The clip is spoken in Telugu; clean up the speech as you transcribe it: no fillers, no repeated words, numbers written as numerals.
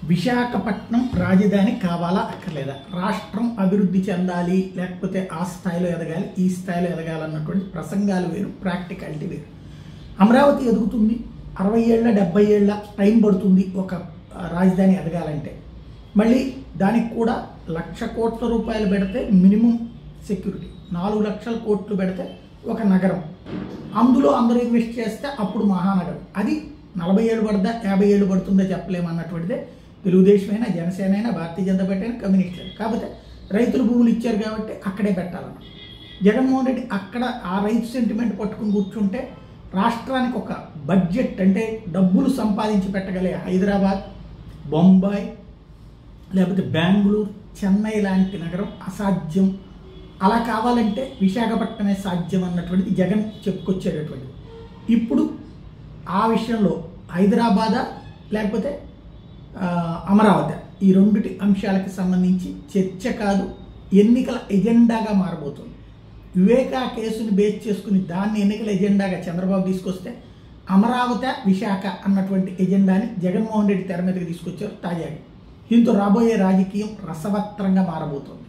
విశాఖపట్నం రాజధాని కావాలా అక్కర్లేదా, రాష్ట్రం అభివృద్ధి చెందాలి లేకపోతే ఆ స్థాయిలో ఎదగాలి ఈ స్థాయిలో ఎదగాలన్నటువంటి ప్రసంగాలు వేరు, ప్రాక్టికాలిటీ వేరు. అమరావతి ఎదుగుతుంది, 60 ఏళ్ళ 70 ఏళ్ళ టైం పడుతుంది ఒక రాజధాని ఎదగాలంటే. మళ్ళీ దానికి కూడా 1,00,000 కోట్ల రూపాయలు పెడితే మినిమం సెక్యూరిటీ, 4 లక్షల కోట్లు పెడితే ఒక నగరం, అందులో అందరూ ఇన్వెస్ట్ చేస్తే అప్పుడు మహానగరం. అది 40 ఏళ్ళు పడుతుందా 50 ఏళ్ళు పడుతుందో చెప్పలేమన్నటువంటిదే. తెలుగుదేశం అయినా జనసేన అయినా భారతీయ జనతా పార్టీ అయినా కమ్యూనిస్ట్ అయినా, కాకపోతే రైతులు భూములు ఇచ్చారు కాబట్టి అక్కడే పెట్టాలన్న జగన్మోహన్ రెడ్డి అక్కడ ఆ రైతు సెంటిమెంట్ పట్టుకుని కూర్చుంటే రాష్ట్రానికి ఒక బడ్జెట్ అంటే డబ్బులు సంపాదించి పెట్టగలిగే హైదరాబాద్, బొంబాయి లేకపోతే బెంగళూరు, చెన్నై లాంటి నగరం అసాధ్యం. అలా కావాలంటే విశాఖపట్నమే సాధ్యం అన్నటువంటిది జగన్ చెప్పుకొచ్చేటటువంటిది. ఇప్పుడు ఆ విషయంలో హైదరాబాదా లేకపోతే అమరావతి, ఈ రెండిటి అంశాలకు సంబంధించి చర్చ కాదు, ఎన్నికల ఎజెండాగా మారబోతుంది. వివేకా కేసుని బేస్ చేసుకుని దాన్ని ఎన్నికల ఎజెండాగా చంద్రబాబు తీసుకొస్తే అమరావతి విశాఖ అన్నటువంటి ఎజెండాని జగన్మోహన్ రెడ్డి తెర మీదకి తీసుకొచ్చారు తాజాగా. దీంతో రాబోయే రాజకీయం రసవత్రంగా మారబోతుంది.